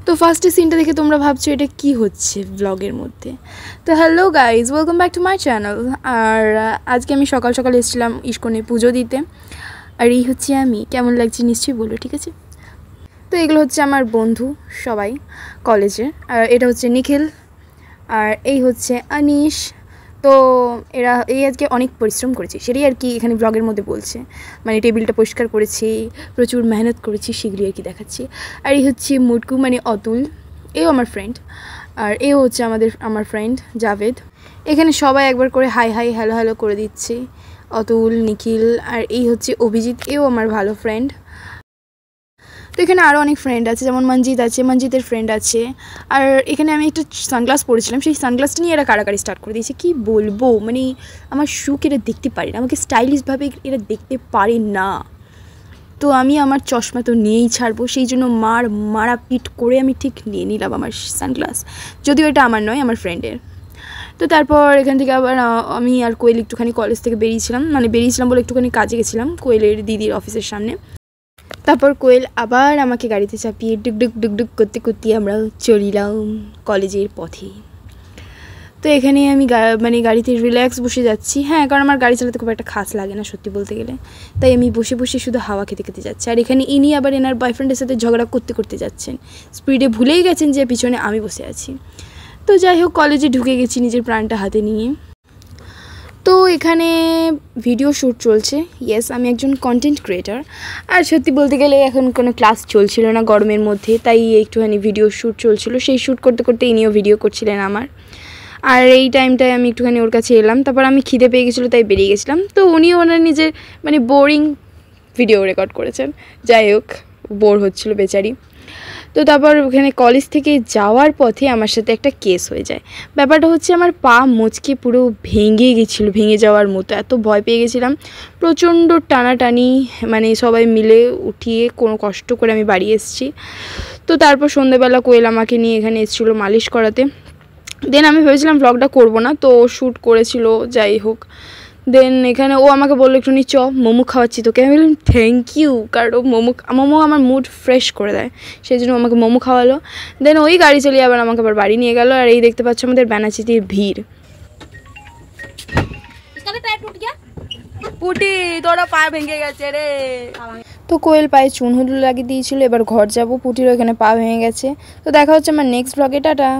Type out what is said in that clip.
তো ফার্স্টে সিনটা দেখে তোমরা ভাবছো এটা কি হচ্ছে ব্লগের মধ্যে। তো hello guys, welcome back to my channel. আর আজকে আমি সকাল সকাল এসেছিলাম ইস্কনে পুজো দিতে। আর এই হচ্ছে আমি, কেমন লাগছে নিশ্চয়ই বলো, ঠিক আছে? তো এগুলো হচ্ছে আমার বন্ধু সবাই কলেজে। আর এটা হচ্ছে নিখিল, আর এই হচ্ছে আনিশ। তো এই আজকে অনেক পরিশ্রম করেছি, সেটাই আর কি এখানে ব্লগের মধ্যে বলছে। মানে টেবিলটা পরিষ্কার করেছি, প্রচুর মেহনত করেছি, সেগুলি আর কি দেখাচ্ছি। আর এই হচ্ছে মুটকু, মানে অতুল, এও আমার ফ্রেন্ড। আর এও হচ্ছে আমার ফ্রেন্ড জাভেদ। এখানে সবাই একবার করে হাই হাই হ্যালো হ্যালো করে দিচ্ছে, অতুল, নিখিল। আর এই হচ্ছে অভিজিৎ, এও আমার ভালো ফ্রেন্ড। তো এখানে আরও অনেক ফ্রেন্ড আছে, যেমন মঞ্জিত আছে, মঞ্জিতের ফ্রেন্ড আছে। আর এখানে আমি একটা সানগ্লাস পরেছিলাম, সেই সানগ্লাসটা নিয়ে এরা কারাকারি স্টার্ট করে দিয়েছে। কী বলবো, মানে আমার শুক এরা দেখতে পারে না, আমাকে স্টাইলিশভাবে এরা দেখতে পারে না। তো আমি আমার চশমা তো নিয়েই ছাড়বো, সেই জন্য মারাপিট করে আমি ঠিক নিয়ে নিলাম আমার সানগ্লাস, যদিও এটা আমার নয়, আমার ফ্রেন্ডের। তো তারপর এখান থেকে আবার আমি আর কোয়েল একটুখানি কলেজ থেকে বেরিয়েছিলাম বলে একটুখানি কাজে গেছিলাম কোয়েলের দিদির অফিসের সামনে। তারপর কোয়েল আবার আমাকে গাড়িতে চাপিয়ে ডুকডুক করতে করতে আমরা চলিলাম কলেজের পথে। তো এখানে আমি গাড়িতে রিল্যাক্স বসে যাচ্ছি। হ্যাঁ, কারণ আমার গাড়ি চালাতে খুব একটা খাস লাগে না সত্যি বলতে গেলে, তাই আমি বসে বসে শুধু হাওয়া খেতে খেতে যাচ্ছি। আর এখানে ইনি আবার এনার বয়ফ্রেন্ডের সাথে ঝগড়া করতে যাচ্ছেন, স্পিডে ভুলেই গেছেন যে পিছনে আমি বসে আছি। তো যাই হোক, কলেজে ঢুকে গেছি নিজের প্রাণটা হাতে নিয়ে। তো এখানে ভিডিও শ্যুট চলছে। ইয়েস, আমি একজন কন্টেন্ট ক্রিয়েটার। আর সত্যি বলতে গেলে এখন কোনো ক্লাস চলছিল না গরমের মধ্যে, তাই একটুখানি ভিডিও শ্যুট চলছিল। সেই শ্যুট করতে করতে ইনিও ভিডিও করছিলেন আমার। আর এই টাইমটায় আমি একটুখানি ওর কাছে এলাম। তারপর আমি খিদে পেয়ে গেছিলো, তাই বেরিয়ে গেছিলাম। তো উনিও ওনার নিজের বোরিং ভিডিও রেকর্ড করেছেন। যাই হোক, বোর হচ্ছিল বেচারি। তো তারপর ওখানে কলেজ থেকে যাওয়ার পথে আমার সাথে একটা কেস হয়ে যায়। ব্যাপারটা হচ্ছে আমার পা মুচকে পুরো ভেঙে গেছিলো, ভেঙে যাওয়ার মতো, এত ভয় পেয়ে গেছিলাম। প্রচণ্ড টানাটানি, সবাই মিলে উঠিয়ে কোনো কষ্ট করে আমি বাড়ি এসেছি। তো তারপর সন্ধ্যেবেলা কোয়েল আমাকে নিয়ে এখানে এসেছিলো মালিশ করাতে। দেন আমি ভেবেছিলাম ব্লগটা করবো না, তো শ্যুট করেছিল। যাই হোক, দেন এখানে ও আমাকে বললো একটু চ মোমো খাওয়াচ্ছি তোকে। আমি বললাম থ্যাংক ইউ, কারণ মোমো আমার মুড ফ্রেশ করে দেয়, সেই জন্য আমাকে মোমো খাওয়ালো। দেন ওই গাড়ি চালিয়ে আমাকে আবার বাড়ি নিয়ে গেল। আর এই দেখতে পাচ্ছ আমাদের ব্যানাচিতির ভিড়। পুটি তোরা পা ভেঙে গেছে রে। তো কোয়েল পায়ে চুন হলুদ লাগিয়ে দিয়েছিল, এবার ঘর যাবো। পুটিরও এখানে পা ভেঙে গেছে। তো দেখা হচ্ছে আমার নেক্সট ব্লগে, টাটা।